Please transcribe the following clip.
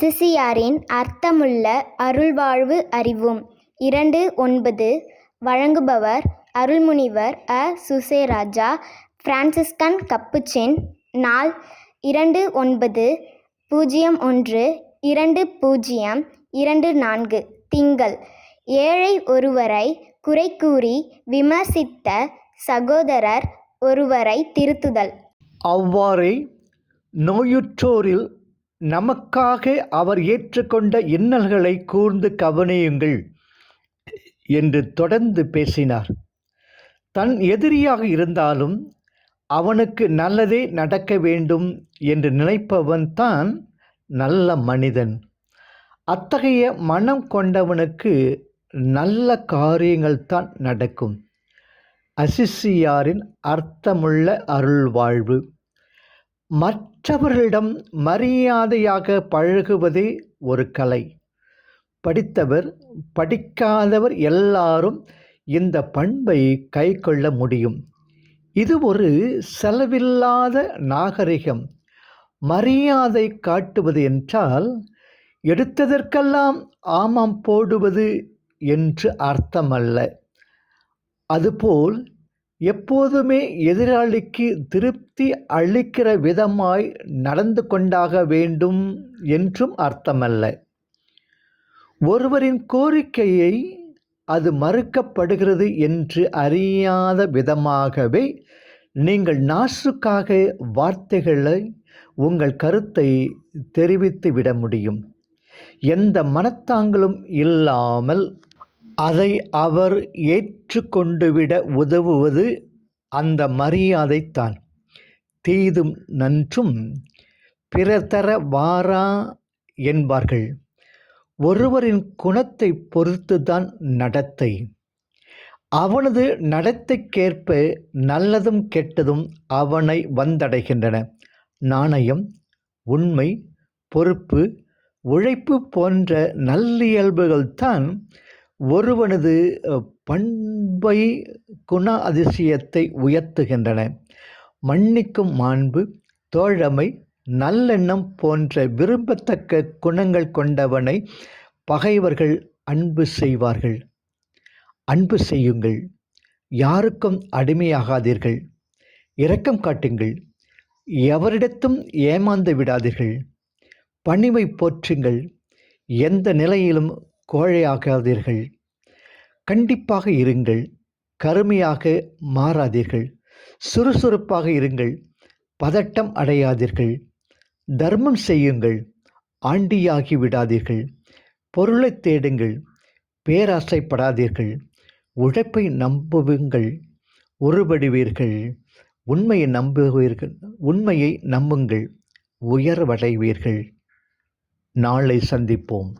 அசிசியாரின் அர்த்தமுள்ள அருள்வாழ்வு அறிவோம். 2:9 வழங்குபவர் அருள்முனிவர் அ. சுசேராஜா, பிரான்சிஸ்கன் கப்புச்சின். நாள் 29/01/2024 திங்கள். ஏழை ஒருவரை குறை கூறி விமர்சித்த சகோதரர் ஒருவரை திருத்துதல். அவ்வாறே நோயுற்றோரில் நமக்காக அவர் ஏற்றுக்கொண்ட இன்னல்களை கூர்ந்து கவனியுங்கள் என்று தொடர்ந்து பேசினார். தன் எதிரியாக இருந்தாலும் அவனுக்கு நல்லதே நடக்க வேண்டும் என்று நினைப்பவன் தான் நல்ல மனிதன். அத்தகைய மனம் கொண்டவனுக்கு நல்ல காரியங்கள் தான் நடக்கும். அசிசியாரின் அர்த்தமுள்ள அருள்வாழ்வு. மற்றவர்களிடம் மரியாதையாக பழகுவதே ஒரு கலை. படித்தவர் படிக்காதவர் எல்லாரும் இந்த பண்பை கைக்கொள்ள முடியும். இது ஒரு செலவில்லாத நாகரிகம். மரியாதை காட்டுவது என்றால் எடுத்ததற்கெல்லாம் ஆமாம் போடுவது என்று அர்த்தமல்ல. அதுபோல் எப்போதுமே எதிராளிக்கு திருப்தி அளிக்கிற விதமாய் நடந்து கொண்டாக வேண்டும் என்றும் அர்த்தமல்ல. ஒருவரின் கோரிக்கையை அது மறுக்கப்படுகிறது என்று அறியாத விதமாகவே நீங்கள் நாசுக்காக வார்த்தைகளை உங்கள் கருத்தை தெரிவித்து விட முடியும். எந்த மனத்தாங்களும் இல்லாமல் அதை அவர் ஏற்றுக்கொண்டுவிட உதவுவது அந்த மரியாதைத்தான். தீதும் நன்றும் பிறர் தர வாரா என்பார்கள். ஒருவரின் குணத்தை பொறுத்துதான் நடத்தை. அவனது நடத்தைக்கேற்ப நல்லதும் கெட்டதும் அவனை வந்தடைகின்றன. நாணயம், உண்மை, பொறுப்பு, உழைப்பு போன்ற நல்லியல்புகள்தான் ஒருவனது பண்பை, குண அதிசயத்தை உயர்த்துகின்றன. மன்னிக்கும் மாண்பு, தோழமை, நல்லெண்ணம் போன்ற விரும்பத்தக்க குணங்கள் கொண்டவனை பகைவர்கள் அன்பு செய்வார்கள். அன்பு செய்யுங்கள். யாருக்கும் அடிமையாகாதீர்கள். இரக்கம் காட்டுங்கள். எவரிடத்தும் ஏமாந்து விடாதீர்கள். பணிவை போற்றுங்கள். எந்த நிலையிலும் கோழையாகாதீர்கள். கண்டிப்பாக இருங்கள். கருமையாக மாறாதீர்கள். சுறுசுறுப்பாக இருங்கள். பதட்டம் அடையாதீர்கள். தர்மம் செய்யுங்கள். ஆண்டியாகி விடாதீர்கள். பொருளை தேடுங்கள். பேராசைப்படாதீர்கள். உழைப்பை நம்புவீர்கள். உருவடுவீர்கள். உண்மையை நம்புங்கள். உயர்வடைவீர்கள். நாளை சந்திப்போம்.